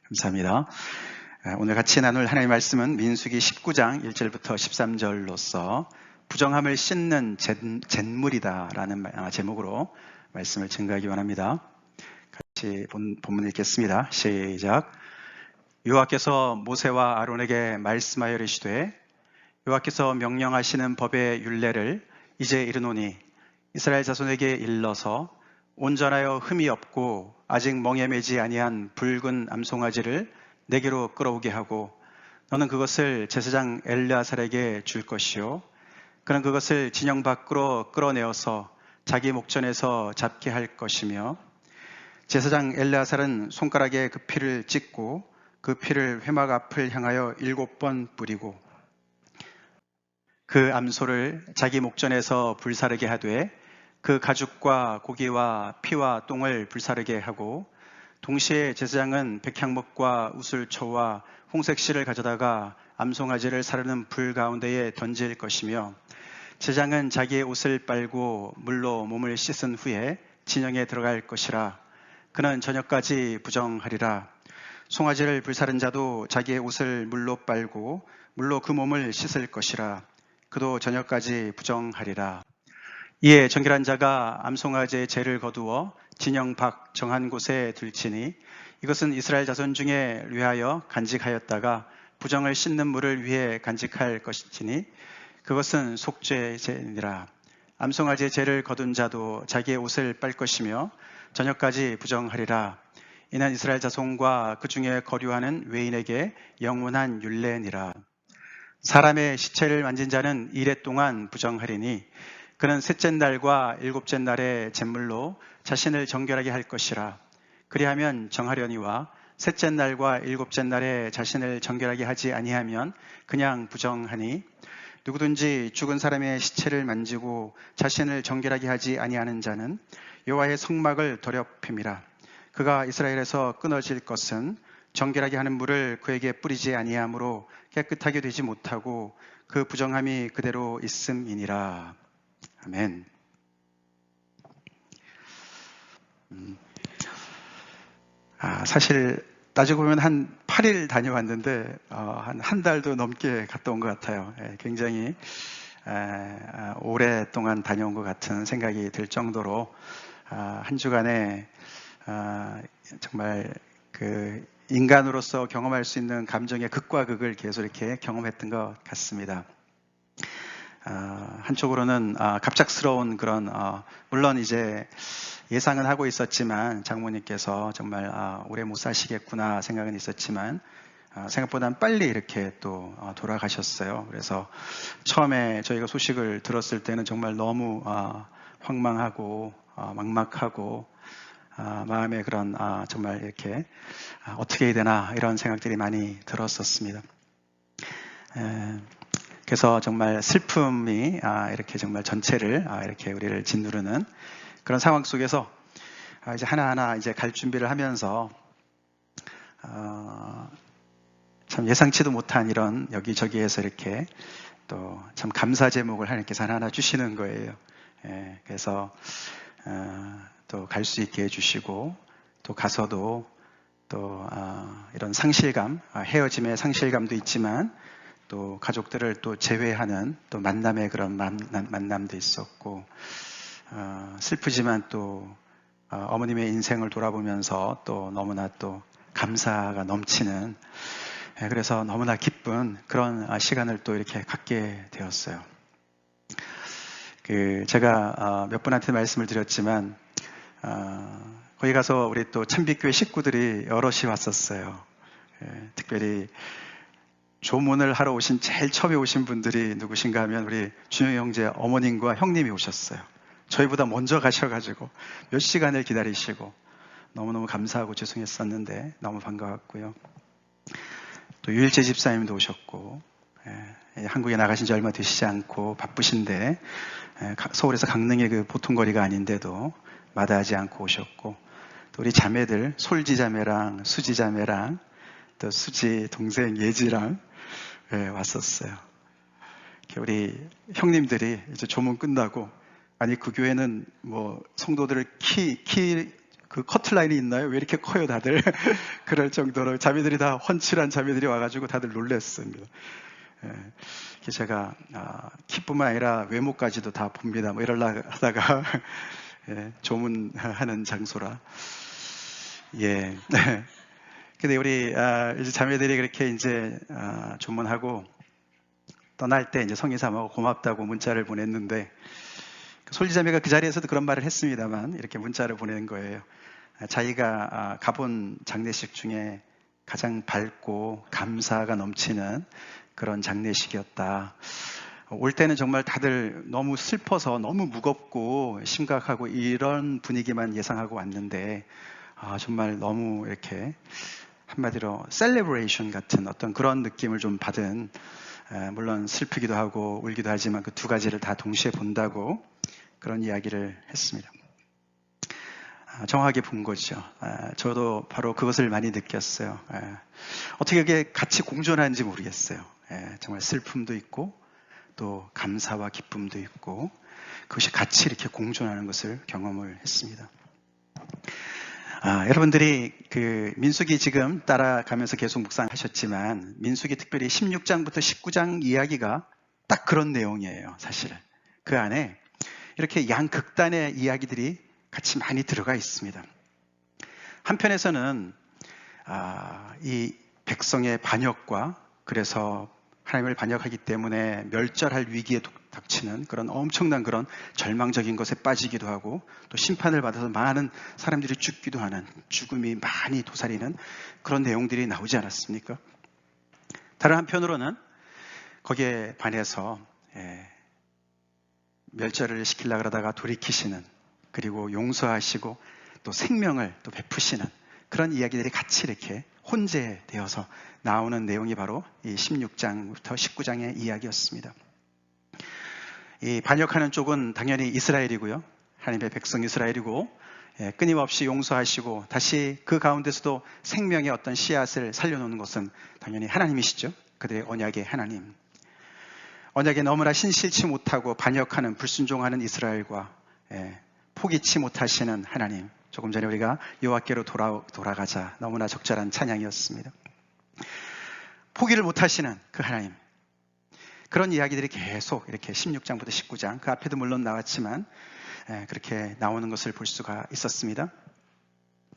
감사합니다. 오늘 같이 나눌 하나님의 말씀은 민수기 19장 1절부터 13절로서 부정함을 씻는 잿물이다 라는 제목으로 말씀을 증거하기 원합니다. 같이 본문 읽겠습니다. 시작. 여호와께서 모세와 아론에게 말씀하여 이르시되 여호와께서 명령하시는 법의 율례를 이제 이르노니 이스라엘 자손에게 일러서 온전하여 흠이 없고 아직 멍에 매지 아니한 붉은 암송아지를 내게로 끌어오게 하고 너는 그것을 제사장 엘르아살에게 줄 것이요 그는 그것을 진영 밖으로 끌어내어서 자기 목전에서 잡게 할 것이며 제사장 엘르아살은 손가락에 그 피를 찍고 그 피를 회막 앞을 향하여 7번 뿌리고 그 암소를 자기 목전에서 불사르게 하되 그 가죽과 고기와 피와 똥을 불사르게 하고 동시에 제사장은 백향목과 우슬초와 홍색실을 가져다가 암송아지를 사르는 불 가운데에 던질 것이며 제사장은 자기의 옷을 빨고 물로 몸을 씻은 후에 진영에 들어갈 것이라. 그는 저녁까지 부정하리라. 송아지를 불사른 자도 자기의 옷을 물로 빨고 물로 그 몸을 씻을 것이라. 그도 저녁까지 부정하리라. 이에 정결한 자가 암송아지의 죄를 거두어 진영 밖 정한 곳에 들치니 이것은 이스라엘 자손 중에 위하여 간직하였다가 부정을 씻는 물을 위해 간직할 것이니 그것은 속죄제니라. 암송아지의 죄를 거둔 자도 자기의 옷을 빨 것이며 저녁까지 부정하리라. 이는 이스라엘 자손과 그 중에 거류하는 외인에게 영원한 율례니라. 사람의 시체를 만진 자는 이레 동안 부정하리니 그는 셋째 날과 일곱째 날의 잿물로 자신을 정결하게 할 것이라. 그리하면 정하려니와 셋째 날과 일곱째 날에 자신을 정결하게 하지 아니하면 그냥 부정하니 누구든지 죽은 사람의 시체를 만지고 자신을 정결하게 하지 아니하는 자는 여호와의 성막을 더럽힘이라. 그가 이스라엘에서 끊어질 것은 정결하게 하는 물을 그에게 뿌리지 아니하므로 깨끗하게 되지 못하고 그 부정함이 그대로 있음이니라. 아멘. 사실 따지고 보면 한 8일 다녀왔는데 한 달도 넘게 갔다 온 것 같아요. 굉장히 오랫동안 다녀온 것 같은 생각이 들 정도로 한 주간에 정말 그 인간으로서 경험할 수 있는 감정의 극과 극을 계속 이렇게 경험했던 것 같습니다. 한쪽으로는 갑작스러운 그런 물론 이제 예상은 하고 있었지만 장모님께서 정말 오래 못 사시겠구나 생각은 있었지만 생각보다는 빨리 이렇게 또 돌아가셨어요. 그래서 처음에 저희가 소식을 들었을 때는 정말 너무 황망하고 막막하고 마음에 그런 정말 이렇게 어떻게 해야 되나 이런 생각들이 많이 들었었습니다. 그래서 정말 슬픔이 이렇게 정말 전체를 이렇게 우리를 짓누르는 그런 상황 속에서 이제 하나하나 이제 갈 준비를 하면서 참 예상치도 못한 이런 여기저기에서 이렇게 또 참 감사 제목을 하나님께서 하나하나 주시는 거예요. 그래서 또 갈 수 있게 해주시고 또 가서도 또 이런 상실감, 헤어짐의 상실감도 있지만 또 가족들을 또 제외하는 또 만남의 그런 만남도 있었고 슬프지만 또 어머님의 인생을 돌아보면서 또 너무나 또 감사가 넘치는 그래서 너무나 기쁜 그런 시간을 또 이렇게 갖게 되었어요. 제가 몇 분한테 말씀을 드렸지만 거기 가서 우리 또 참빛교회 식구들이 여럿이 왔었어요. 특별히 조문을 하러 오신 제일 처음에 오신 분들이 누구신가 하면 우리 준영 형제 어머님과 형님이 오셨어요. 저희보다 먼저 가셔가지고 몇 시간을 기다리시고 너무너무 감사하고 죄송했었는데 너무 반가웠고요. 또 유일재 집사님도 오셨고 한국에 나가신 지 얼마 되시지 않고 바쁘신데 서울에서 강릉의 그 보통 거리가 아닌데도 마다하지 않고 오셨고 또 우리 자매들 솔지 자매랑 수지 자매랑 또 수지 동생 예지랑 왔었어요. 우리 형님들이 이제 조문 끝나고 아니 그 교회는 뭐 성도들을 키 그 커트라인이 있나요? 왜 이렇게 커요, 다들? 그럴 정도로 자매들이 다 헌칠한 자매들이 와가지고 다들 놀랐습니다. 예, 제가 키뿐만 아니라 외모까지도 다 봅니다. 뭐 이러려 하다가 예, 조문하는 장소라. 예. 근데 우리 이제 자매들이 그렇게 이제 조문하고 떠날 때 이제 성인사모하고 고맙다고 문자를 보냈는데 솔지자매가 그 자리에서도 그런 말을 했습니다만 이렇게 문자를 보내는 거예요. 자기가 가본 장례식 중에 가장 밝고 감사가 넘치는 그런 장례식이었다. 올 때는 정말 다들 너무 슬퍼서 너무 무겁고 심각하고 이런 분위기만 예상하고 왔는데 정말 너무 이렇게 한마디로 셀레브레이션 같은 어떤 그런 느낌을 좀 받은, 물론 슬프기도 하고 울기도 하지만 그 두 가지를 다 동시에 본다고 그런 이야기를 했습니다. 정확하게 본 거죠. 저도 바로 그것을 많이 느꼈어요. 어떻게 그게 같이 공존하는지 모르겠어요. 정말 슬픔도 있고 또 감사와 기쁨도 있고 그것이 같이 이렇게 공존하는 것을 경험을 했습니다. 여러분들이 그 민수기 지금 따라가면서 계속 묵상하셨지만 민수기 특별히 16장부터 19장 이야기가 딱 그런 내용이에요. 사실은 그 안에 이렇게 양극단의 이야기들이 같이 많이 들어가 있습니다. 한편에서는 이 백성의 반역과 그래서 하나님을 반역하기 때문에 멸절할 위기에 닥치는 그런 엄청난 그런 절망적인 것에 빠지기도 하고 또 심판을 받아서 많은 사람들이 죽기도 하는 죽음이 많이 도사리는 그런 내용들이 나오지 않았습니까? 다른 한편으로는 거기에 반해서 멸절을 시키려고 하다가 돌이키시는 그리고 용서하시고 또 생명을 또 베푸시는 그런 이야기들이 같이 이렇게 혼재되어서 나오는 내용이 바로 이 16장부터 19장의 이야기였습니다. 이 반역하는 쪽은 당연히 이스라엘이고요. 하나님의 백성 이스라엘이고 끊임없이 용서하시고 다시 그 가운데서도 생명의 어떤 씨앗을 살려놓는 것은 당연히 하나님이시죠. 그들의 언약의 하나님. 언약에 너무나 신실치 못하고 반역하는 불순종하는 이스라엘과 포기치 못하시는 하나님. 조금 전에 우리가 여호와께로 돌아가자 너무나 적절한 찬양이었습니다. 포기를 못하시는 그 하나님. 그런 이야기들이 계속 이렇게 16장부터 19장 그 앞에도 물론 나왔지만 그렇게 나오는 것을 볼 수가 있었습니다.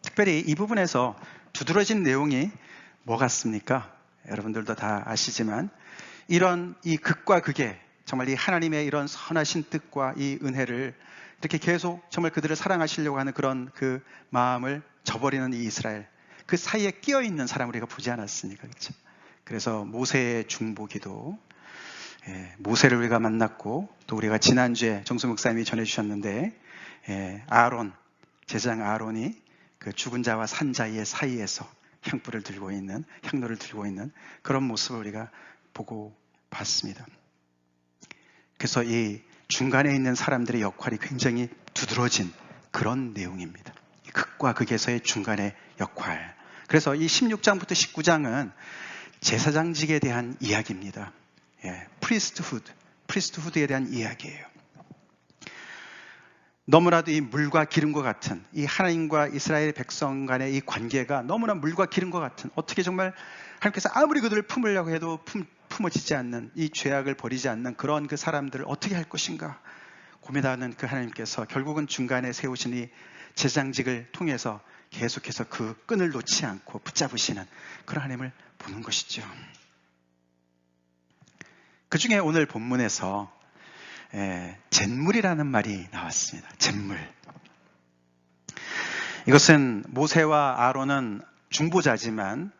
특별히 이 부분에서 두드러진 내용이 뭐 같습니까? 여러분들도 다 아시지만 이런 이 극과 극의 정말 이 하나님의 이런 선하신 뜻과 이 은혜를 이렇게 계속 정말 그들을 사랑하시려고 하는 그런 그 마음을 저버리는 이 이스라엘 그 사이에 끼어 있는 사람을 우리가 보지 않았습니까? 그렇죠? 그래서 모세의 중보기도 모세를 우리가 만났고 또 우리가 지난주에 정수 목사님이 전해주셨는데 아론 제사장 아론이 그 죽은 자와 산 자의 사이에서 향불을 들고 있는 향로를 들고 있는 그런 모습을 우리가 보고 봤습니다. 그래서 이 중간에 있는 사람들의 역할이 굉장히 두드러진 그런 내용입니다. 극과 극에서의 중간의 역할. 그래서 이 16장부터 19장은 제사장직에 대한 이야기입니다. 프리스트후드에 대한 이야기예요. 너무나도 이 물과 기름과 같은 이 하나님과 이스라엘 백성 간의 이 관계가 너무나 물과 기름과 같은 어떻게 정말 하나님께서 아무리 그들을 품으려고 해도 품어지지 않는 이 죄악을 버리지 않는 그런 그 사람들을 어떻게 할 것인가 고민하는 그 하나님께서 결국은 중간에 세우신 이 제사장직을 통해서 계속해서 그 끈을 놓지 않고 붙잡으시는 그런 하나님을 보는 것이죠. 그 중에 오늘 본문에서 잿물이라는 말이 나왔습니다. 잿물. 이것은 모세와 아론은 중보자지만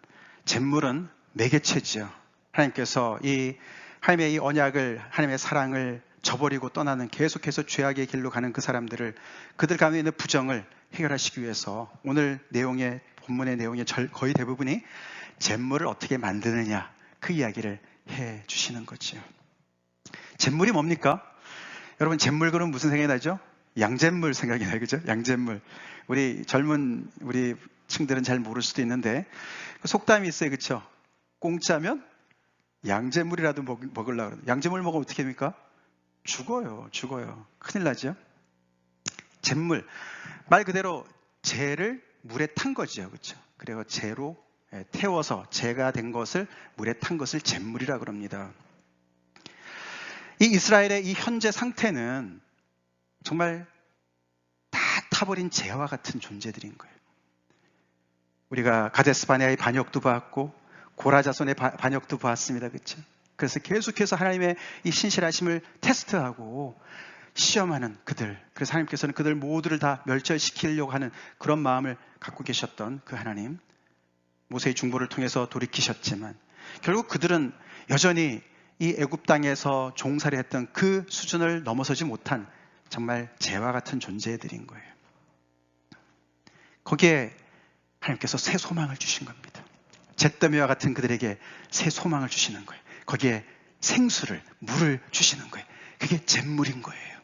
잿물은 매개체죠. 하나님께서 이 하나님의 이 언약을 하나님의 사랑을 저버리고 떠나는 계속해서 죄악의 길로 가는 그 사람들을 그들 가운데 있는 부정을 해결하시기 위해서 오늘 내용의 본문의 내용의 거의 대부분이 잿물을 어떻게 만드느냐 그 이야기를 해 주시는 거죠. 잿물이 뭡니까? 여러분 잿물 그러면 무슨 생각이 나죠? 양잿물 생각이 나요. 그죠? 양잿물. 우리 젊은 우리 층들은 잘 모를 수도 있는데 속담이 있어요. 그렇죠? 공짜면 양잿물이라도 먹으려고 그러요. 양잿물 먹으면 어떻게 됩니까? 죽어요. 큰일 나죠? 잿물. 말 그대로 재를 물에 탄 거죠. 그렇죠? 그리고 재로 태워서 재가 된 것을 물에 탄 것을 잿물이라 그럽니다. 이 이스라엘의 이 현재 상태는 정말 다 타버린 재와 같은 존재들인 거예요. 우리가 가데스 바네아의 반역도 봤고 고라자손의 반역도 봤습니다. 그렇죠? 그래서 계속해서 하나님의 이 신실하심을 테스트하고 시험하는 그들, 그래서 하나님께서는 그들 모두를 다 멸절시키려고 하는 그런 마음을 갖고 계셨던 그 하나님, 모세의 중보를 통해서 돌이키셨지만 결국 그들은 여전히 이 애굽 땅에서 종살이 했던 그 수준을 넘어서지 못한 정말 재와 같은 존재들인 거예요. 거기에 하나님께서 새 소망을 주신 겁니다. 잿더미와 같은 그들에게 새 소망을 주시는 거예요. 거기에 생수를, 물을 주시는 거예요. 그게 잿물인 거예요.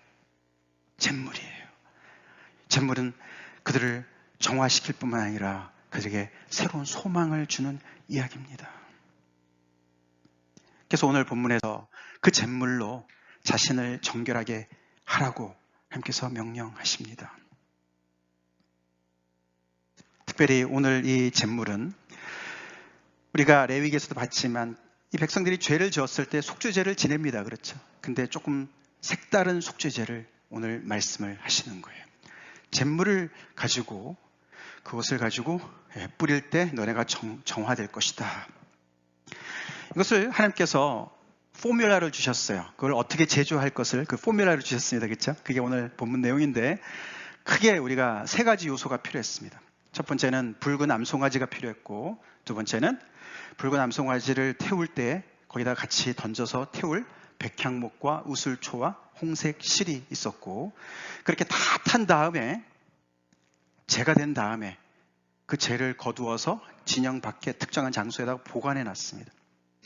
잿물이에요. 잿물은 그들을 정화시킬 뿐만 아니라 그들에게 새로운 소망을 주는 이야기입니다. 그래서 오늘 본문에서 그 잿물로 자신을 정결하게 하라고 하나님께서 명령하십니다. 특별히 오늘 이 잿물은 우리가 레위기에서도 봤지만 이 백성들이 죄를 지었을 때 속죄제를 지냅니다. 그렇죠? 근데 조금 색다른 속죄제를 오늘 말씀을 하시는 거예요. 잿물을 가지고 그것을 가지고 뿌릴 때 너네가 정화될 것이다. 이것을 하나님께서 포뮬라를 주셨어요. 그걸 어떻게 제조할 것을 그 포뮬라를 주셨습니다. 그렇죠? 그게 오늘 본문 내용인데 크게 우리가 세 가지 요소가 필요했습니다. 첫 번째는 붉은 암송아지가 필요했고, 두 번째는 붉은 암송아지를 태울 때 거기다 같이 던져서 태울 백향목과 우슬초와 홍색 실이 있었고, 그렇게 다 탄 다음에 재가 된 다음에 그 재를 거두어서 진영 밖에 특정한 장소에다가 보관해 놨습니다.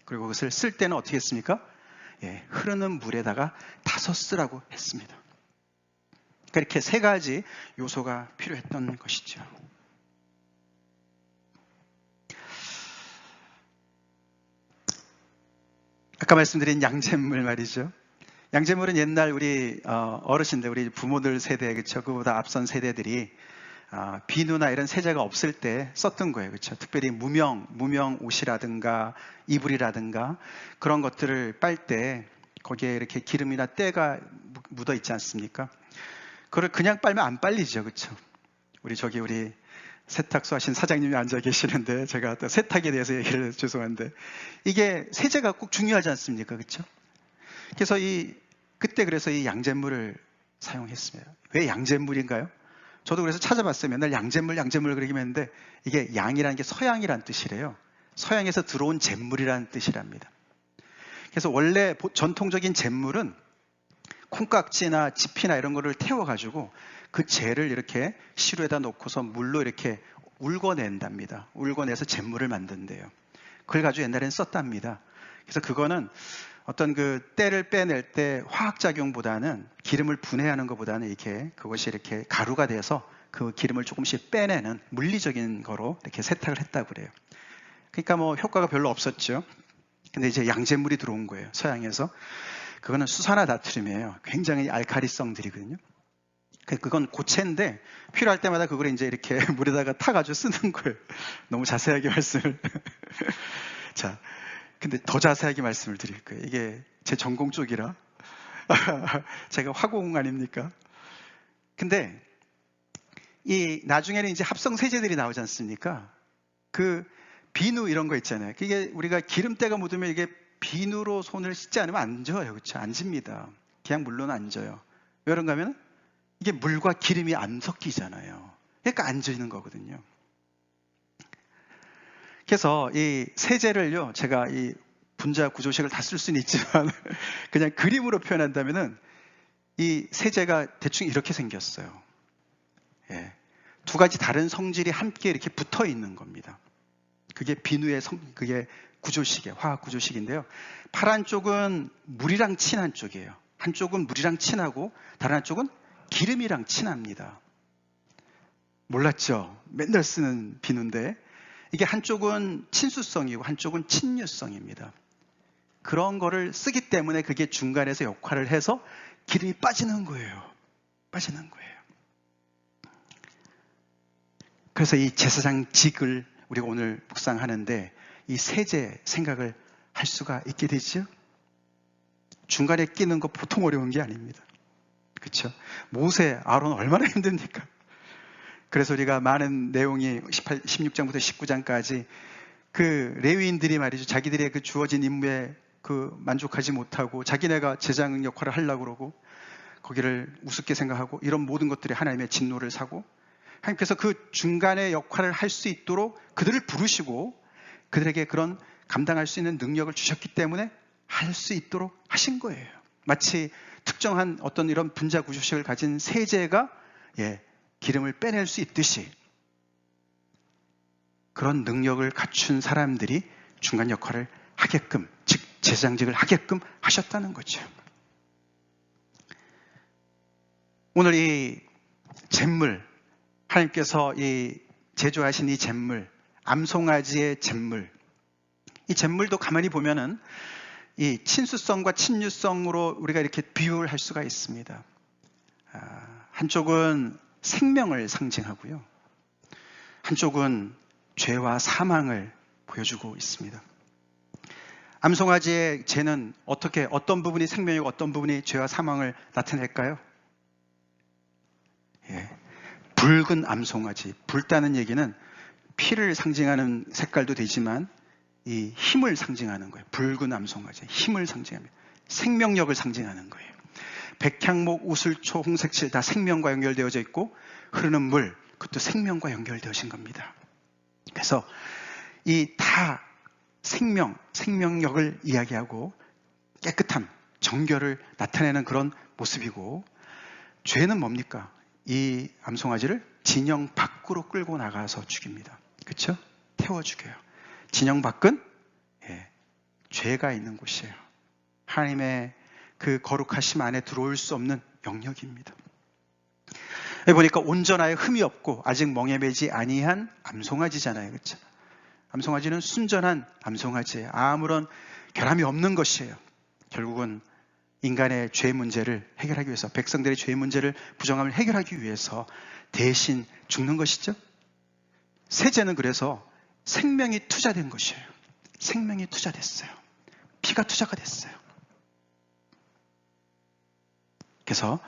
그리고 그것을 쓸 때는 어떻게 했습니까? 흐르는 물에다가 다서 쓰라고 했습니다. 그렇게 세 가지 요소가 필요했던 것이죠. 아까 말씀드린 양잿물 말이죠. 양잿물은 옛날 우리 어르신들, 우리 부모들 세대, 그쵸? 그보다 앞선 세대들이 비누나 이런 세제가 없을 때 썼던 거예요. 그렇죠? 특별히 무명 옷이라든가 이불이라든가 그런 것들을 빨 때 거기에 이렇게 기름이나 때가 묻어 있지 않습니까? 그걸 그냥 빨면 안 빨리죠. 그렇죠? 우리 세탁소 하신 사장님이 앉아 계시는데 제가 또 세탁에 대해서 얘기를 죄송한데 이게 세제가 꼭 중요하지 않습니까? 그렇죠? 그래서 그래서 이 양잿물을 사용했습니다. 왜 양잿물인가요? 저도 그래서 찾아봤어요. 맨날 양잿물 그러기만 했는데 이게 양이라는 게 서양이라는 뜻이래요. 서양에서 들어온 잿물이라는 뜻이랍니다. 그래서 원래 전통적인 잿물은 콩깍지나 지피나 이런 거를 태워가지고 그 재를 이렇게 시루에다 놓고서 물로 이렇게 울궈낸답니다. 울궈내서 잿물을 만든대요. 그걸 가지고 옛날에는 썼답니다. 그래서 그거는 어떤 그 때를 빼낼 때 화학작용보다는 기름을 분해하는 것보다는 그것이 이렇게 가루가 돼서 그 기름을 조금씩 빼내는 물리적인 거로 이렇게 세탁을 했다고 그래요. 그러니까 뭐 효과가 별로 없었죠. 근데 이제 양잿물이 들어온 거예요. 서양에서. 그거는 수산화나트륨이에요. 굉장히 알칼리성들이거든요. 그건 고체인데 필요할 때마다 그걸 이제 이렇게 물에다가 타가지고 쓰는 거예요. 너무 자세하게 말씀을. 자, 근데 더 자세하게 말씀을 드릴 거예요. 이게 제 전공 쪽이라. 제가 화공 아닙니까? 근데 나중에는 이제 합성 세제들이 나오지 않습니까? 그 비누 이런 거 있잖아요. 그게 우리가 기름때가 묻으면 이게 비누로 손을 씻지 않으면 안 져요. 그렇죠? 안 집니다. 그냥 물로는 안 져요. 왜 그런가 하면 이게 물과 기름이 안 섞이잖아요. 그러니까 안 지는 거거든요. 그래서 이 세제를요, 제가 이 분자 구조식을 다 쓸 수는 있지만 그냥 그림으로 표현한다면은 이 세제가 대충 이렇게 생겼어요. 두 가지 다른 성질이 함께 이렇게 붙어 있는 겁니다. 그게 비누의 그게 구조식이에요. 화학 구조식인데요. 파란 쪽은 물이랑 친한 쪽이에요. 한쪽은 물이랑 친하고 다른 한쪽은 기름이랑 친합니다. 몰랐죠? 맨날 쓰는 비누인데 이게 한쪽은 친수성이고 한쪽은 친유성입니다. 그런 거를 쓰기 때문에 그게 중간에서 역할을 해서 기름이 빠지는 거예요. 빠지는 거예요. 그래서 이 제사장직을 우리가 오늘 묵상하는데 이 세제 생각을 할 수가 있게 되죠. 중간에 끼는 거 보통 어려운 게 아닙니다. 그렇죠? 모세, 아론 얼마나 힘듭니까? 그래서 우리가 많은 내용이 16장부터 19장까지 그 레위인들이 말이죠. 자기들의 그 주어진 임무에 그 만족하지 못하고 자기네가 제사장 역할을 하려고 그러고 거기를 우습게 생각하고 이런 모든 것들이 하나님의 진노를 사고 하나님께서 그 중간의 역할을 할 수 있도록 그들을 부르시고 그들에게 그런 감당할 수 있는 능력을 주셨기 때문에 할 수 있도록 하신 거예요. 마치 특정한 어떤 이런 분자 구조식을 가진 세제가 기름을 빼낼 수 있듯이 그런 능력을 갖춘 사람들이 중간 역할을 하게끔, 즉 제사장직을 하게끔 하셨다는 거죠. 오늘 이 잿물, 하나님께서 이 제조하신 이 잿물, 암송아지의 잿물, 이 잿물도 가만히 보면은 이 친수성과 친유성으로 우리가 이렇게 비유를 할 수가 있습니다. 한쪽은 생명을 상징하고요. 한쪽은 죄와 사망을 보여주고 있습니다. 암송아지의 잿은 어떤 부분이 생명이고 어떤 부분이 죄와 사망을 나타낼까요? 붉은 암송아지, 붉다는 얘기는 피를 상징하는 색깔도 되지만 이 힘을 상징하는 거예요. 붉은 암송아지, 힘을 상징합니다. 생명력을 상징하는 거예요. 백향목, 우슬초, 홍색칠 다 생명과 연결되어져 있고 흐르는 물, 그것도 생명과 연결되어진 겁니다. 그래서 이 다 생명력을 이야기하고 깨끗함, 정결을 나타내는 그런 모습이고 죄는 뭡니까? 이 암송아지를 진영 밖으로 끌고 나가서 죽입니다. 그렇죠? 태워 죽여요. 진영 밖은 죄가 있는 곳이에요. 하나님의 그 거룩하심 안에 들어올 수 없는 영역입니다. 여기 보니까 온전하여 흠이 없고 아직 멍에 매지 아니한 암송아지잖아요. 그렇죠? 암송아지는 순전한 암송아지예요. 아무런 결함이 없는 것이에요. 결국은 인간의 죄 문제를 해결하기 위해서, 백성들의 죄 문제를, 부정함을 해결하기 위해서 대신 죽는 것이죠. 세제는 그래서 생명이 투자된 것이에요. 생명이 투자됐어요. 피가 투자가 됐어요. 그래서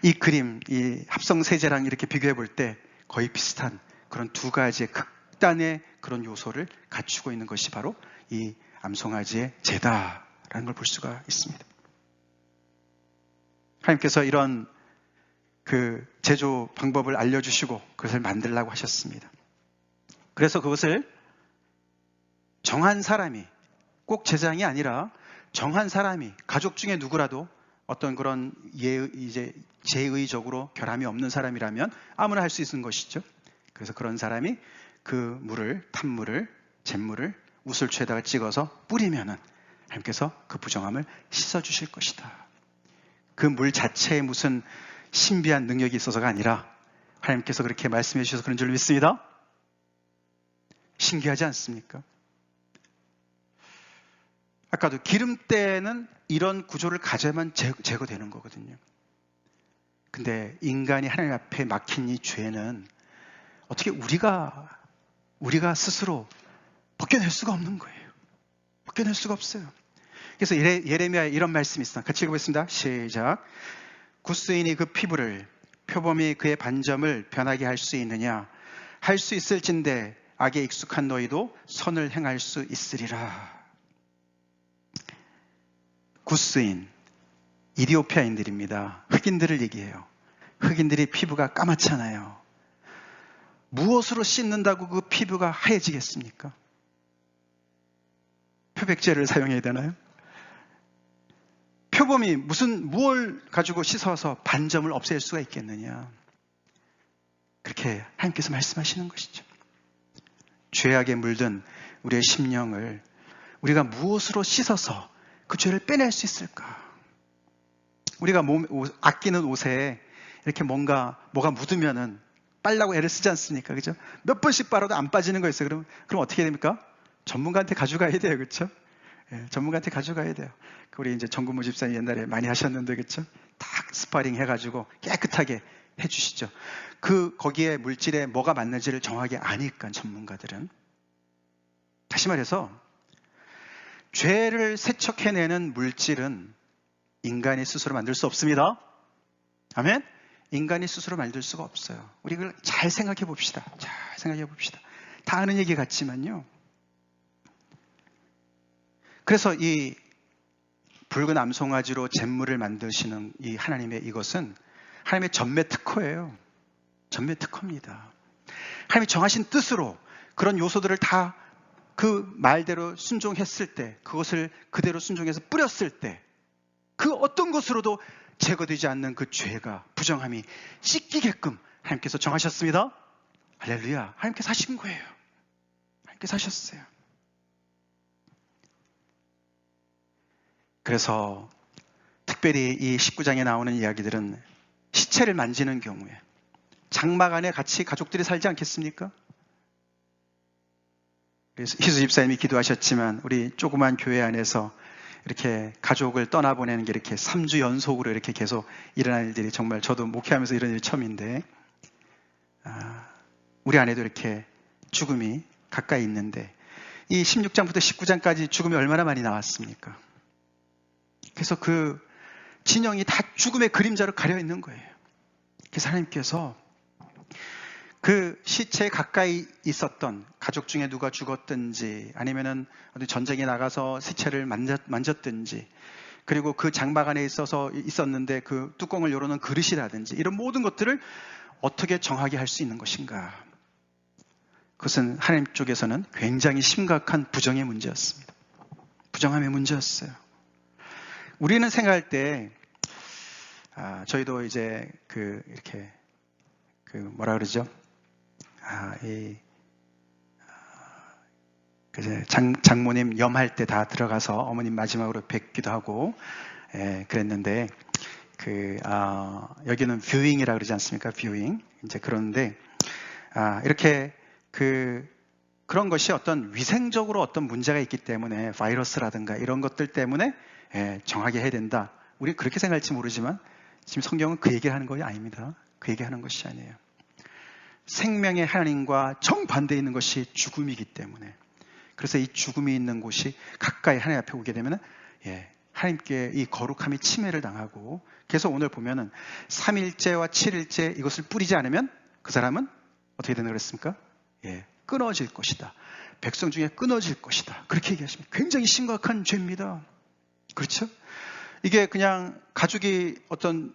이 그림, 이 합성 세제랑 이렇게 비교해 볼 때 거의 비슷한 그런 두 가지의 극단의 그런 요소를 갖추고 있는 것이 바로 이 암송아지의 제다라는 걸 볼 수가 있습니다. 하나님께서 이런 그 제조 방법을 알려주시고 그것을 만들라고 하셨습니다. 그래서 그것을 정한 사람이, 꼭 제사장이 아니라 정한 사람이, 가족 중에 누구라도 어떤 그런 제의적으로 결함이 없는 사람이라면 아무나 할 수 있는 것이죠. 그래서 그런 사람이 그 물을, 탄물을, 잿물을 우슬초에다가 찍어서 뿌리면은 하나님께서 그 부정함을 씻어주실 것이다. 그 물 자체에 무슨 신비한 능력이 있어서가 아니라 하나님께서 그렇게 말씀해 주셔서 그런 줄 믿습니다. 신기하지 않습니까? 아까도 기름때는 이런 구조를 가져야만 제거되는 거거든요. 근데 인간이 하나님 앞에 막힌 이 죄는 어떻게 우리가 스스로 벗겨낼 수가 없는 거예요. 벗겨낼 수가 없어요. 그래서 예레미야에 이런 말씀이 있습니다. 같이 읽어보겠습니다. 시작. 구스인이 그 피부를, 표범이 그의 반점을 변하게 할 수 있느냐? 할 수 있을진데 악에 익숙한 너희도 선을 행할 수 있으리라. 구스인, 이디오피아인들입니다. 흑인들을 얘기해요. 흑인들이 피부가 까맣잖아요. 무엇으로 씻는다고 그 피부가 하얘지겠습니까? 표백제를 사용해야 되나요? 표범이 무엇을 가지고 씻어서 반점을 없앨 수가 있겠느냐? 그렇게 하나님께서 말씀하시는 것이죠. 죄악에 물든 우리의 심령을 우리가 무엇으로 씻어서 그 죄를 빼낼 수 있을까? 우리가 아끼는 옷에 이렇게 뭐가 묻으면은 빨라고 애를 쓰지 않습니까? 그죠? 몇 번씩 빨아도 안 빠지는 거 있어요. 그럼 어떻게 됩니까? 전문가한테 가져가야 돼요. 그렇죠? 전문가한테 가져가야 돼요. 우리 이제 정근무 집사님 옛날에 많이 하셨는데, 그렇죠? 딱 스파링 해가지고 깨끗하게 해주시죠. 거기에 물질에 뭐가 맞는지를 정확하게 아니까 전문가들은. 다시 말해서 죄를 세척해내는 물질은 인간이 스스로 만들 수 없습니다. 아멘? 인간이 스스로 만들 수가 없어요. 우리 그걸 잘 생각해 봅시다. 잘 생각해 봅시다. 다 아는 얘기 같지만요. 그래서 이 붉은 암송아지로 잿물을 만드시는 이 하나님의 이것은 하나님의 전매 특허예요. 전매 특허입니다. 하나님이 정하신 뜻으로 그런 요소들을 다 그 말대로 순종했을 때, 그것을 그대로 순종해서 뿌렸을 때, 그 어떤 것으로도 제거되지 않는 그 죄가, 부정함이 씻기게끔 하나님께서 정하셨습니다. 할렐루야. 하나님께서 하신 거예요. 하나님께서 하셨어요. 그래서 특별히 이 19장에 나오는 이야기들은 시체를 만지는 경우에 장막 안에 같이 가족들이 살지 않겠습니까? 그래서 희수 집사님이 기도하셨지만 우리 조그만 교회 안에서 이렇게 가족을 떠나보내는 게 이렇게 3주 연속으로 이렇게 계속 일어나는 일들이 정말 저도 목회하면서 이런 일이 처음인데, 우리 안에도 이렇게 죽음이 가까이 있는데 이 16장부터 19장까지 죽음이 얼마나 많이 나왔습니까? 그래서 그 진영이 다 죽음의 그림자로 가려 있는 거예요. 그래서 하나님께서 그 시체에 가까이 있었던 가족 중에 누가 죽었든지 아니면은 어디 전쟁에 나가서 시체를 만졌든지, 그리고 그 장막 안에 있었는데 그 뚜껑을 열어놓은 그릇이라든지 이런 모든 것들을 어떻게 정하게 할 수 있는 것인가? 그것은 하나님 쪽에서는 굉장히 심각한 부정의 문제였습니다. 부정함의 문제였어요. 우리는 생각할 때 저희도 이제 이렇게 뭐라 그러죠? 장모님 염할 때 다 들어가서 어머님 마지막으로 뵙기도 하고, 그랬는데, 여기는 뷰잉이라고 그러지 않습니까? 뷰잉. 이제 그런데, 이렇게 그런 것이 어떤 위생적으로 어떤 문제가 있기 때문에 바이러스라든가 이런 것들 때문에 정하게 해야 된다. 우리 그렇게 생각할지 모르지만 지금 성경은 그 얘기를 하는 것이 아닙니다. 그 얘기하는 것이 아니에요. 생명의 하나님과 정반대에 있는 것이 죽음이기 때문에, 그래서 이 죽음이 있는 곳이 가까이 하나님 앞에 오게 되면 하나님께 이 거룩함이 침해를 당하고, 그래서 오늘 보면은 3일째와 7일째 이것을 뿌리지 않으면 그 사람은 어떻게 되는 그랬습니까? 끊어질 것이다. 백성 중에 끊어질 것이다. 그렇게 얘기하십니다. 굉장히 심각한 죄입니다. 그렇죠? 이게 그냥 가족이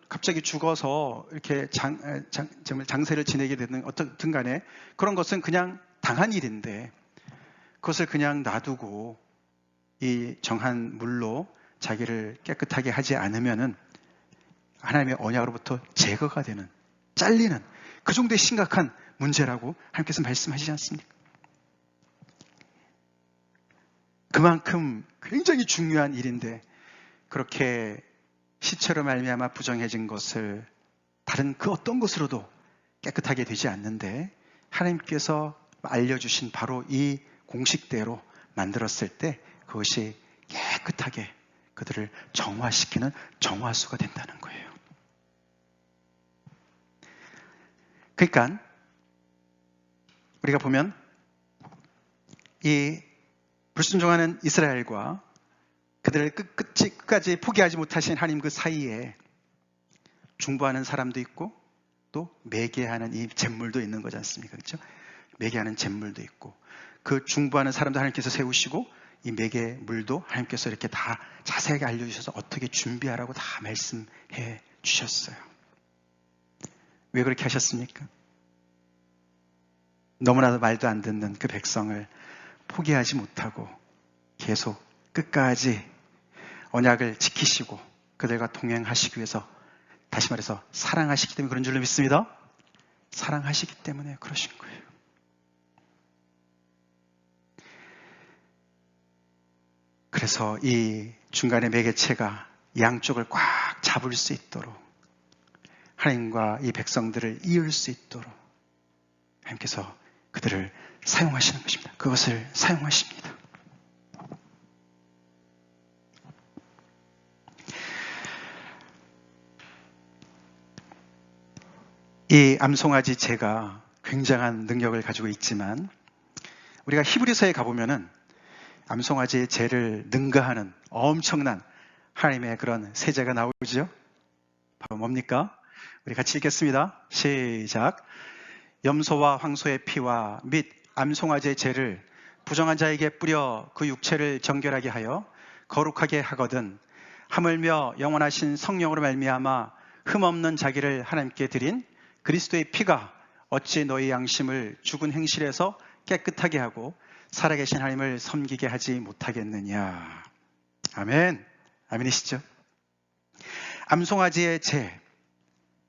갑자기 죽어서 이렇게 장세를 지내게 되는 어떻든 간에 그런 것은 그냥 당한 일인데, 그것을 그냥 놔두고 이 정한 물로 자기를 깨끗하게 하지 않으면은 하나님의 언약으로부터 제거가 되는, 잘리는 그 정도의 심각한 문제라고 하나님께서 말씀하시지 않습니까? 그만큼 굉장히 중요한 일인데 그렇게 시체로 말미암아 부정해진 것을 다른 그 어떤 것으로도 깨끗하게 되지 않는데, 하나님께서 알려주신 바로 이 공식대로 만들었을 때 그것이 깨끗하게 그들을 정화시키는 정화수가 된다는 거예요. 그러니까 우리가 보면 이 불순종하는 이스라엘과 그들을 끝까지 포기하지 못하신 하나님 그 사이에 중보하는 사람도 있고 또 매개하는 이 잿물도 있는 거지 않습니까? 그렇죠? 매개하는 잿물도 있고, 그 중보하는 사람도 하나님께서 세우시고 이 매개물도 하나님께서 이렇게 다 자세하게 알려주셔서 어떻게 준비하라고 다 말씀해 주셨어요. 왜 그렇게 하셨습니까? 너무나도 말도 안 듣는 그 백성을 포기하지 못하고 계속 끝까지 언약을 지키시고 그들과 동행하시기 위해서, 다시 말해서 사랑하시기 때문에 그런 줄로 믿습니다. 사랑하시기 때문에 그러신 거예요. 그래서 이 중간의 매개체가 양쪽을 꽉 잡을 수 있도록, 하나님과 이 백성들을 이을 수 있도록 하나님께서 그들을 사용하시는 것입니다. 그것을 사용하십니다. 이 암송아지 제가 굉장한 능력을 가지고 있지만 우리가 히브리서에 가보면은 암송아지의 제를 능가하는 엄청난 하나님의 그런 세제가 나오죠. 바로 뭡니까? 우리 같이 읽겠습니다. 시작. 염소와 황소의 피와 및 암송아지의 제를 부정한 자에게 뿌려 그 육체를 정결하게 하여 거룩하게 하거든 하물며 영원하신 성령으로 말미암아 흠없는 자기를 하나님께 드린 그리스도의 피가 어찌 너희 양심을 죽은 행실에서 깨끗하게 하고 살아계신 하나님을 섬기게 하지 못하겠느냐. 아멘. 아멘이시죠? 암송아지의 제,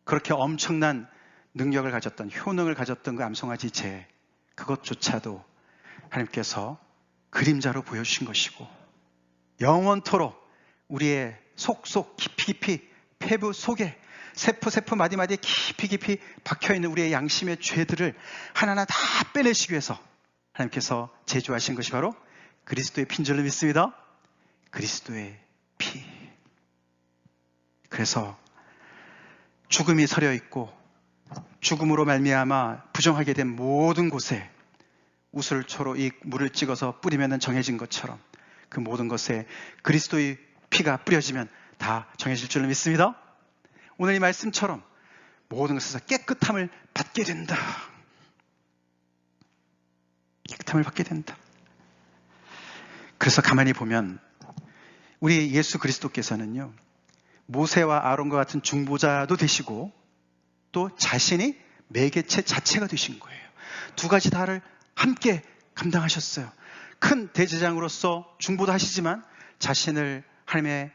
그렇게 엄청난 능력을 가졌던, 효능을 가졌던 그 암송아지 제, 그것조차도 하나님께서 그림자로 보여주신 것이고 영원토록 우리의 속속 깊이 폐부 속에 세포 마디마디에 깊이 박혀있는 우리의 양심의 죄들을 하나하나 다 빼내시기 위해서 하나님께서 제조하신 것이 바로 그리스도의 피인 줄로 믿습니다. 그리스도의 피. 그래서 죽음이 서려 있고 죽음으로 말미암아 부정하게 된 모든 곳에 우슬초로 이 물을 찍어서 뿌리면 정해진 것처럼 그 모든 것에 그리스도의 피가 뿌려지면 다 정해질 줄로 믿습니다. 오늘 이 말씀처럼 모든 것에서 깨끗함을 받게 된다. 깨끗함을 받게 된다. 그래서 가만히 보면 우리 예수 그리스도께서는요, 모세와 아론과 같은 중보자도 되시고 또 자신이 매개체 자체가 되신 거예요. 두 가지 다를 함께 감당하셨어요. 큰 대제사장으로서 중보도 하시지만 자신을 하나님의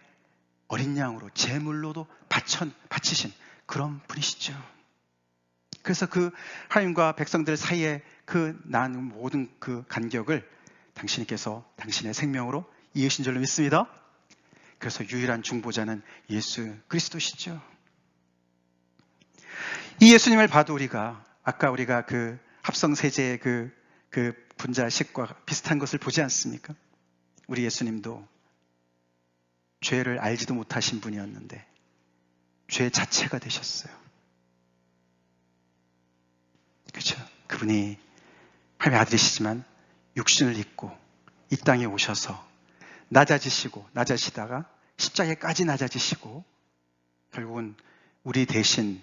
어린 양으로 제물로도 바치신 그런 분이시죠. 그래서 그 하나님과 백성들 사이에 그 나눈 모든 그 간격을 당신께서 당신의 생명으로 이으신 줄로 믿습니다. 그래서 유일한 중보자는 예수 그리스도시죠. 이 예수님을 봐도 아까 우리가 그 합성세제의 그 분자식과 비슷한 것을 보지 않습니까? 우리 예수님도 죄를 알지도 못하신 분이었는데 죄 자체가 되셨어요. 그렇죠? 그분이 하나님의 아들이시지만 육신을 입고 이 땅에 오셔서 낮아지시다가 십자가에까지 낮아지시고 결국은 우리 대신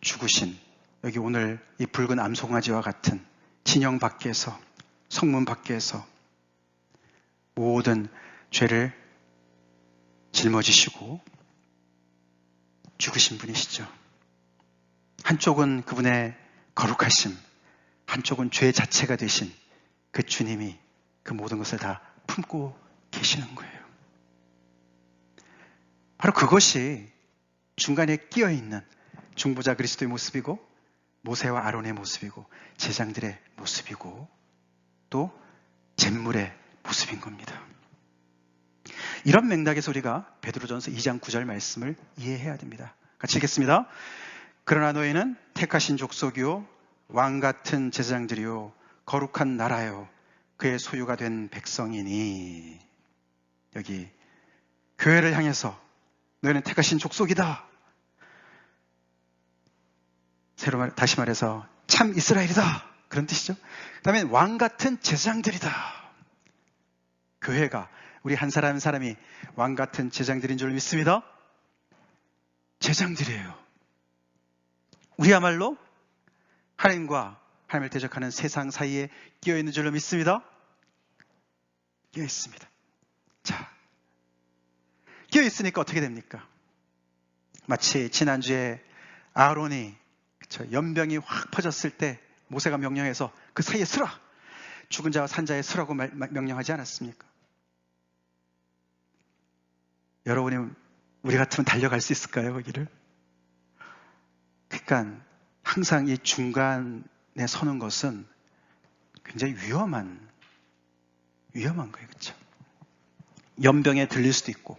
죽으신, 여기 오늘 이 붉은 암송아지와 같은 진영 밖에서, 성문 밖에서 모든 죄를 짊어지시고 죽으신 분이시죠. 한쪽은 그분의 거룩하심, 한쪽은 죄 자체가 되신 그 주님이 그 모든 것을 다 품고 계시는 거예요. 바로 그것이 중간에 끼어있는 중보자 그리스도의 모습이고 모세와 아론의 모습이고 제장들의 모습이고 또 잿물의 모습인 겁니다. 이런 맥락에서 우리가 베드로전서 2장 9절 말씀을 이해해야 됩니다. 같이 읽겠습니다. 그러나 너희는 택하신 족속이요 왕같은 제사장들이요 거룩한 나라요 그의 소유가 된 백성이니. 여기 교회를 향해서 너희는 택하신 족속이다. 다시 말해서 참 이스라엘이다. 그런 뜻이죠. 그 다음에 왕같은 제사장들이다. 교회가 우리 한 사람 한 사람이 왕같은 제사장들인 줄 믿습니다. 제사장들이에요. 우리야말로 하나님과 하나님을 대적하는 세상 사이에 끼어있는 줄로 믿습니다. 끼어있습니다. 자, 끼어있으니까 어떻게 됩니까? 마치 지난주에 아론이 연병이 확 퍼졌을 때 모세가 명령해서 그 사이에 서라, 죽은 자와 산 자에 서라고 명령하지 않았습니까? 여러분이 우리 같으면 달려갈 수 있을까요, 거기를? 그러니까 항상 이 중간에 서는 것은 굉장히 위험한 거예요. 그렇죠? 연병에 들릴 수도 있고,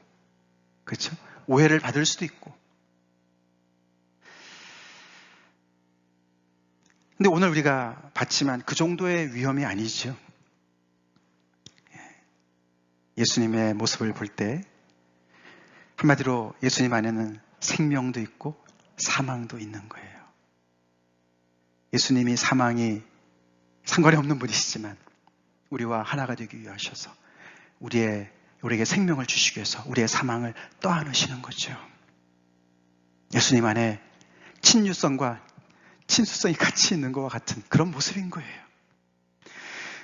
그렇죠? 오해를 받을 수도 있고. 근데 오늘 우리가 봤지만 그 정도의 위험이 아니죠. 예수님의 모습을 볼 때 한마디로 예수님 안에는 생명도 있고 사망도 있는 거예요. 예수님이 사망이 상관이 없는 분이시지만 우리와 하나가 되기 위하셔서 우리에게 생명을 주시기 위해서 우리의 사망을 떠안으시는 거죠. 예수님 안에 친유성과 친수성이 같이 있는 것과 같은 그런 모습인 거예요.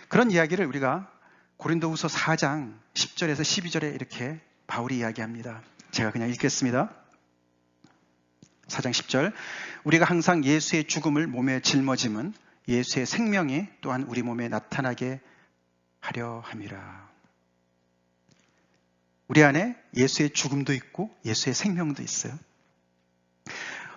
그런 이야기를 우리가 고린도후서 4장 10절에서 12절에 이렇게 바울이 이야기합니다. 제가 그냥 읽겠습니다. 4장 10절, 우리가 항상 예수의 죽음을 몸에 짊어짐은 예수의 생명이 또한 우리 몸에 나타나게 하려 함이라. 우리 안에 예수의 죽음도 있고 예수의 생명도 있어요.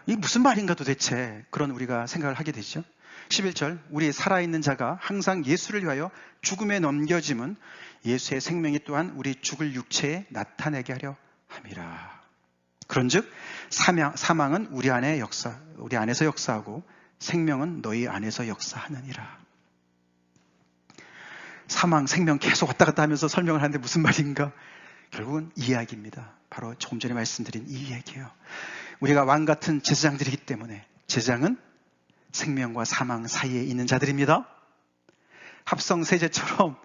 이게 무슨 말인가 도대체, 그런 우리가 생각을 하게 되죠. 11절, 우리 살아있는 자가 항상 예수를 위하여 죽음에 넘겨짐은 예수의 생명이 또한 우리 죽을 육체에 나타내게 하려 함이라. 그런즉 사망은 우리 안에서 역사하고 생명은 너희 안에서 역사하느니라. 사망, 생명 계속 왔다 갔다 하면서 설명을 하는데 무슨 말인가? 결국은 이 이야기입니다. 바로 조금 전에 말씀드린 이 이야기예요. 우리가 왕 같은 제사장들이기 때문에 제사장은 생명과 사망 사이에 있는 자들입니다. 합성 세제처럼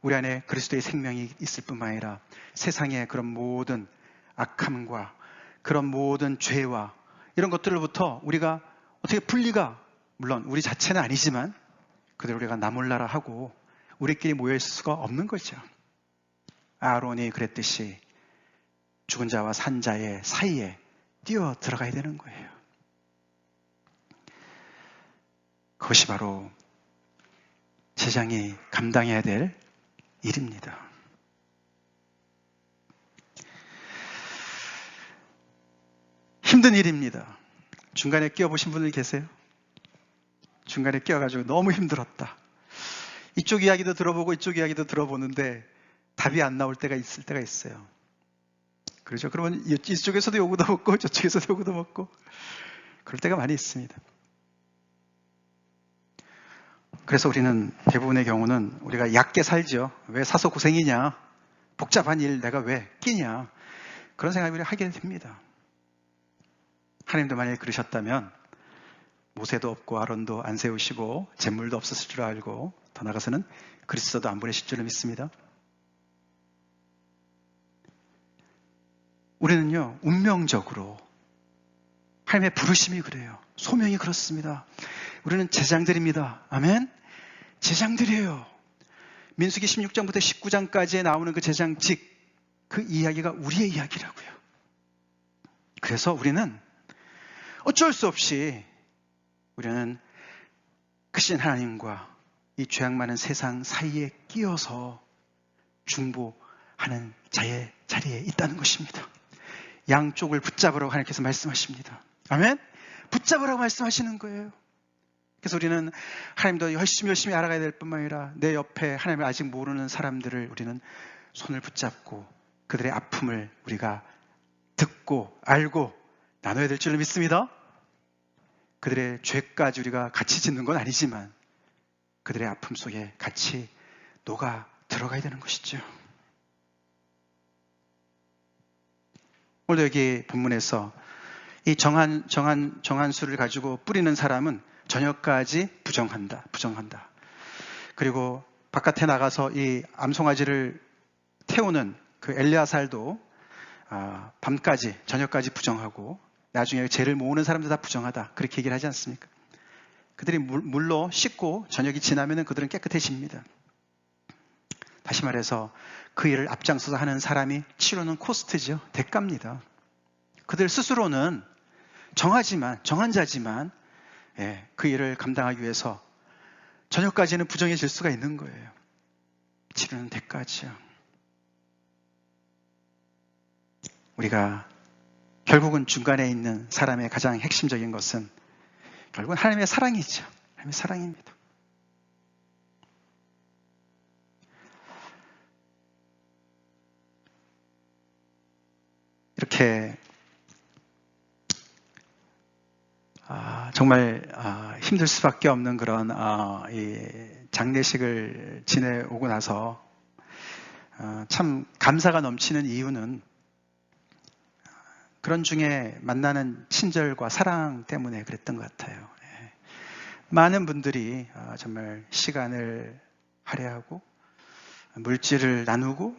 우리 안에 그리스도의 생명이 있을 뿐만 아니라 세상의 그런 모든 악함과 그런 모든 죄와 이런 것들로부터 우리가 어떻게 분리가, 물론 우리 자체는 아니지만 그대로 우리가 나몰라라 하고 우리끼리 모여 있을 수가 없는 거죠. 아론이 그랬듯이 죽은 자와 산 자의 사이에 뛰어 들어가야 되는 거예요. 그것이 바로 제사장이 감당해야 될 일입니다. 힘든 일입니다. 중간에 끼어보신 분들 계세요? 중간에 끼어가지고 너무 힘들었다. 이쪽 이야기도 들어보고 이쪽 이야기도 들어보는데 답이 안 나올 때가 있을 때가 있어요. 그렇죠? 그러면 이쪽에서도 요구도 먹고 저쪽에서도 요구도 먹고 그럴 때가 많이 있습니다. 그래서 우리는 대부분의 경우는 우리가 얕게 살죠. 왜 사서 고생이냐? 복잡한 일 내가 왜 끼냐? 그런 생각을 우리가 하게 됩니다. 하나님도 만약에 그러셨다면 모세도 없고 아론도 안 세우시고 잿물도 없었을 줄 알고 더 나아가서는 그리스도도 안 보내실 줄을 믿습니다. 우리는요, 운명적으로 하나님의 부르심이 그래요. 소명이 그렇습니다. 우리는 제사장들입니다. 아멘? 제사장들이에요. 민수기 16장부터 19장까지에 나오는 그 제사장직, 그 이야기가 우리의 이야기라고요. 그래서 우리는 어쩔 수 없이 우리는 크신 하나님과 이 죄악 많은 세상 사이에 끼어서 중보하는 자의 자리에 있다는 것입니다. 양쪽을 붙잡으라고 하나님께서 말씀하십니다. 아멘? 붙잡으라고 말씀하시는 거예요. 그래서 우리는 하나님도 열심히 알아가야 될 뿐만 아니라 내 옆에 하나님을 아직 모르는 사람들을 우리는 손을 붙잡고 그들의 아픔을 우리가 듣고 알고 나눠야 될 줄을 믿습니다. 그들의 죄까지 우리가 같이 짓는 건 아니지만 그들의 아픔 속에 같이 녹아 들어가야 되는 것이죠. 오늘도 여기 본문에서 이 정한 수를 가지고 뿌리는 사람은 저녁까지 부정한다. 그리고 바깥에 나가서 이 암송아지를 태우는 그 엘리야살도 밤까지, 저녁까지 부정하고 나중에 죄를 모으는 사람들 다 부정하다. 그렇게 얘기를 하지 않습니까? 그들이 물로 씻고 저녁이 지나면 그들은 깨끗해집니다. 다시 말해서 그 일을 앞장서서 하는 사람이 치르는 코스트죠. 대가입니다. 그들 스스로는 정한 자지만 그 일을 감당하기 위해서 저녁까지는 부정해질 수가 있는 거예요. 치르는 대가죠. 우리가 결국은 중간에 있는 사람의 가장 핵심적인 것은 결국은 하나님의 사랑이죠. 하나님의 사랑입니다. 이렇게 정말 힘들 수밖에 없는 그런 이 장례식을 지내오고 나서 참 감사가 넘치는 이유는 그런 중에 만나는 친절과 사랑 때문에 그랬던 것 같아요. 예. 많은 분들이 정말 시간을 할애하고 물질을 나누고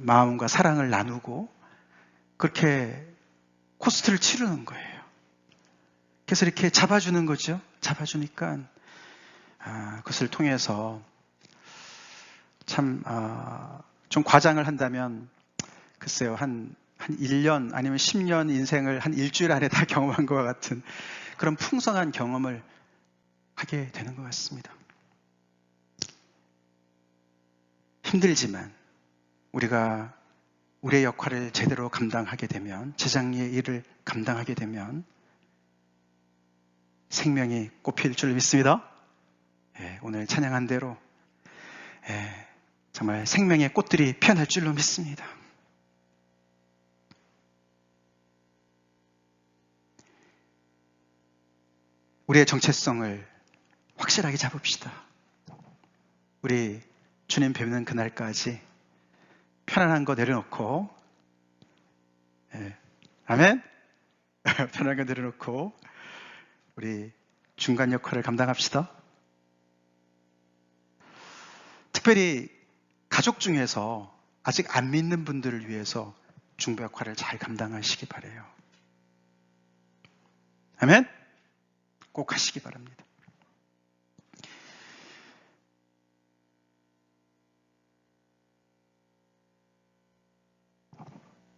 마음과 사랑을 나누고 그렇게 코스트를 치르는 거예요. 그래서 이렇게 잡아주는 거죠. 잡아주니까 그것을 통해서 참 좀 과장을 한다면 글쎄요, 한 1년 아니면 10년 인생을 한 일주일 안에 다 경험한 것과 같은 그런 풍성한 경험을 하게 되는 것 같습니다. 힘들지만 우리가 우리의 역할을 제대로 감당하게 되면, 제장리의 일을 감당하게 되면 생명이 꽃필 줄 믿습니다. 예, 오늘 찬양한 대로 정말 생명의 꽃들이 피어날 줄로 믿습니다. 우리의 정체성을 확실하게 잡읍시다. 우리 주님 뵙는 그날까지 편안한 거 내려놓고, 아멘? 편안한 거 내려놓고 우리 중간 역할을 감당합시다. 특별히 가족 중에서 아직 안 믿는 분들을 위해서 중보 역할을 잘 감당하시기 바라요. 아멘? 꼭 하시기 바랍니다.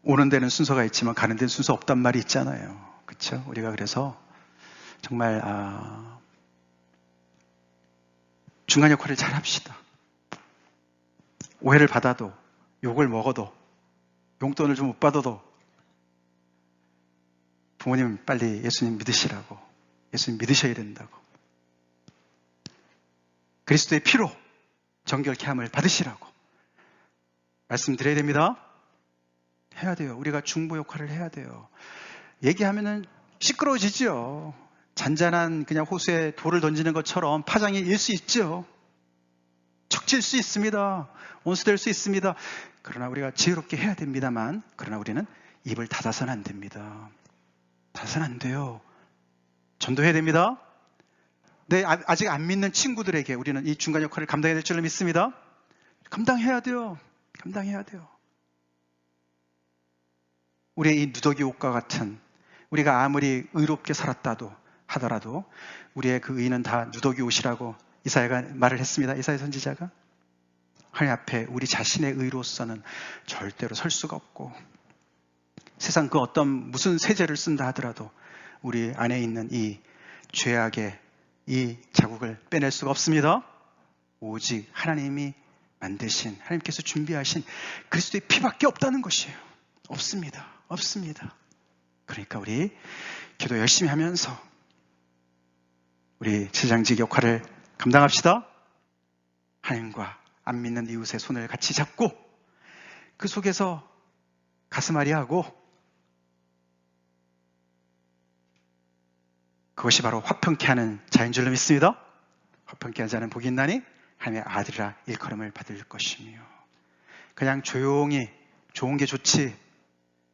오는 데는 순서가 있지만 가는 데는 순서 없단 말이 있잖아요. 그렇죠? 우리가 그래서 정말 중간 역할을 잘 합시다. 오해를 받아도, 욕을 먹어도, 용돈을 좀 못 받아도 부모님 빨리 예수님 믿으시라고, 예수님 믿으셔야 된다고, 그리스도의 피로 정결케 함을 받으시라고 말씀드려야 됩니다. 해야 돼요. 우리가 중보 역할을 해야 돼요. 얘기하면은 시끄러워지죠. 잔잔한 그냥 호수에 돌을 던지는 것처럼 파장이 일 수 있죠. 척질 수 있습니다. 온수될 수 있습니다. 그러나 우리가 지혜롭게 해야 됩니다만, 그러나 우리는 입을 닫아서는 안 됩니다. 닫아서는 안 돼요. 전도해야 됩니다. 네, 아직 안 믿는 친구들에게 우리는 이 중간 역할을 감당해야 될 줄로 믿습니다. 감당해야 돼요. 감당해야 돼요. 우리의 이 누더기 옷과 같은, 우리가 아무리 의롭게 살았다도 하더라도 우리의 그 의는 다 누더기 옷이라고 이사야가 말을 했습니다. 이사야 선지자가 하나님 앞에 우리 자신의 의로서는 절대로 설 수가 없고, 세상 그 어떤 무슨 세제를 쓴다 하더라도 우리 안에 있는 이 죄악의 이 자국을 빼낼 수가 없습니다. 오직 하나님이 만드신, 하나님께서 준비하신 그리스도의 피밖에 없다는 것이에요. 없습니다. 없습니다. 그러니까 우리 기도 열심히 하면서 우리 제장직 역할을 감당합시다. 하나님과 안 믿는 이웃의 손을 같이 잡고 그 속에서 가슴앓이하고, 그것이 바로 화평케 하는 자인 줄로 믿습니다. 화평케 하는 자는 복이 있나니 하나님의 아들이라 일컬음을 받을 것이며, 그냥 조용히 좋은 게 좋지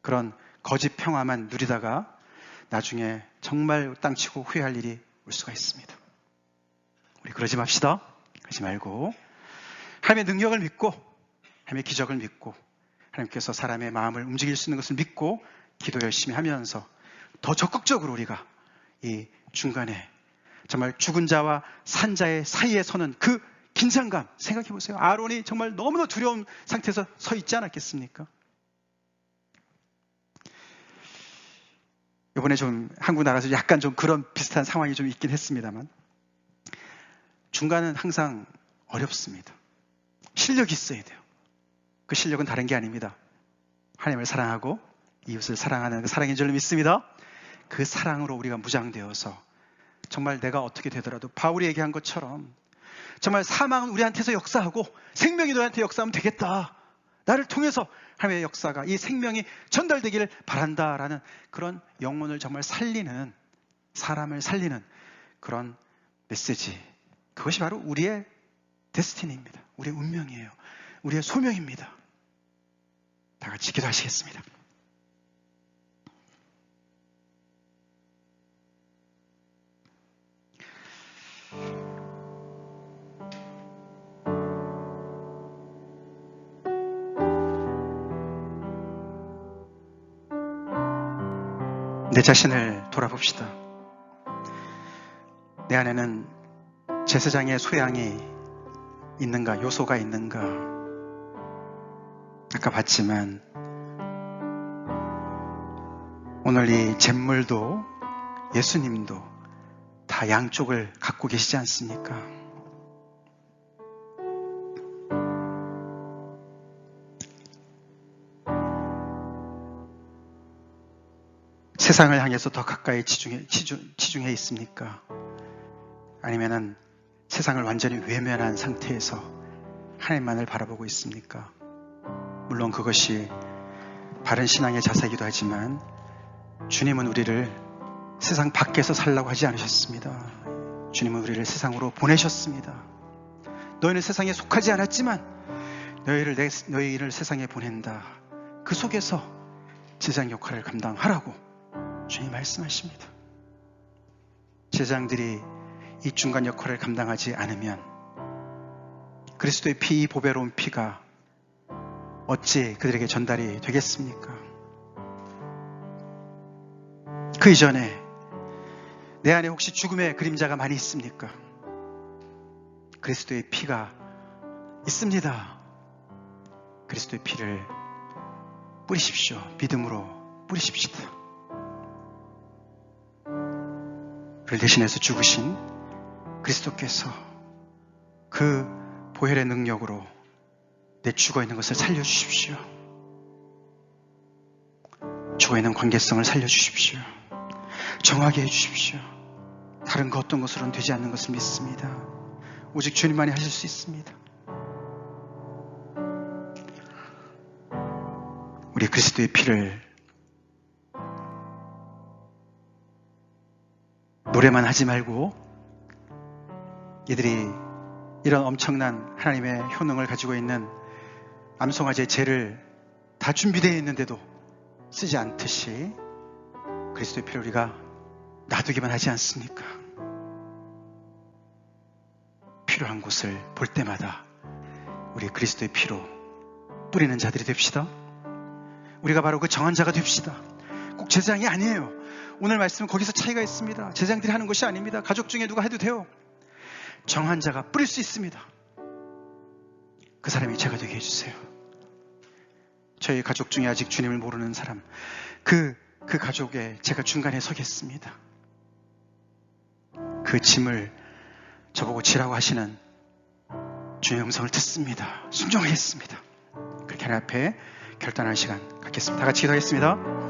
그런 거짓 평화만 누리다가 나중에 정말 땅치고 후회할 일이 올 수가 있습니다. 우리 그러지 맙시다. 그러지 말고 하나님의 능력을 믿고, 하나님의 기적을 믿고, 하나님께서 사람의 마음을 움직일 수 있는 것을 믿고 기도 열심히 하면서 더 적극적으로 우리가 이 중간에 정말 죽은 자와 산 자의 사이에 서는 그 긴장감 생각해 보세요. 아론이 정말 너무나 두려운 상태에서 서 있지 않았겠습니까? 이번에 좀 한국 나라에서 약간 좀 그런 비슷한 상황이 좀 있긴 했습니다만, 중간은 항상 어렵습니다. 실력이 있어야 돼요. 그 실력은 다른 게 아닙니다. 하나님을 사랑하고 이웃을 사랑하는 그 사랑인 줄로 믿습니다. 그 사랑으로 우리가 무장되어서 정말 내가 어떻게 되더라도 바울이 얘기한 것처럼 정말 사망은 우리한테서 역사하고 생명이 너한테 역사하면 되겠다. 나를 통해서 하나님의 역사가, 이 생명이 전달되기를 바란다라는 그런 영혼을 정말 살리는, 사람을 살리는 그런 메시지, 그것이 바로 우리의 데스티니입니다. 우리의 운명이에요. 우리의 소명입니다. 다 같이 기도하시겠습니다. 내 자신을 돌아봅시다. 내 안에는 제사장의 소양이 있는가, 요소가 있는가. 아까 봤지만 오늘 이 잿물도 예수님도 다 양쪽을 갖고 계시지 않습니까? 세상을 향해서 더 가까이 치중해 있습니까? 아니면은 세상을 완전히 외면한 상태에서 하나님만을 바라보고 있습니까? 물론 그것이 바른 신앙의 자세이기도 하지만 주님은 우리를 세상 밖에서 살라고 하지 않으셨습니다. 주님은 우리를 세상으로 보내셨습니다. 너희는 세상에 속하지 않았지만 너희를 세상에 보낸다. 그 속에서 제사장 역할을 감당하라고 주님이 말씀하십니다. 제사장들이 이 중간 역할을 감당하지 않으면 그리스도의 피, 이 보배로운 피가 어찌 그들에게 전달이 되겠습니까? 그 이전에 내 안에 혹시 죽음의 그림자가 많이 있습니까? 그리스도의 피가 있습니다. 그리스도의 피를 뿌리십시오. 믿음으로 뿌리십시다. 그를 대신해서 죽으신 그리스도께서 그 보혈의 능력으로 내 죽어있는 것을 살려주십시오. 죽어있는 관계성을 살려주십시오. 정하게 해주십시오. 다른 것 어떤 것으로는 되지 않는 것을 믿습니다. 오직 주님만이 하실 수 있습니다. 우리 그리스도의 피를 노래만 하지 말고 이들이 이런 엄청난 하나님의 효능을 가지고 있는 암송아지의 죄를 다 준비되어 있는데도 쓰지 않듯이 그리스도의 피를 우리가 놔두기만 하지 않습니까? 필요한 곳을 볼 때마다 우리 그리스도의 피로 뿌리는 자들이 됩시다. 우리가 바로 그 정한 자가 됩시다. 꼭 제사장이 아니에요. 오늘 말씀은 거기서 차이가 있습니다. 제사장들이 하는 것이 아닙니다. 가족 중에 누가 해도 돼요. 정한 자가 뿌릴 수 있습니다. 그 사람이 제가 되게 해주세요. 저희 가족 중에 아직 주님을 모르는 사람, 그 가족에 제가 중간에 서겠습니다. 그 짐을 저보고 지라고 하시는 주의 음성을 듣습니다. 순종하겠습니다. 그렇게 하나님 앞에 결단하는 시간 갖겠습니다. 다 같이 기도하겠습니다.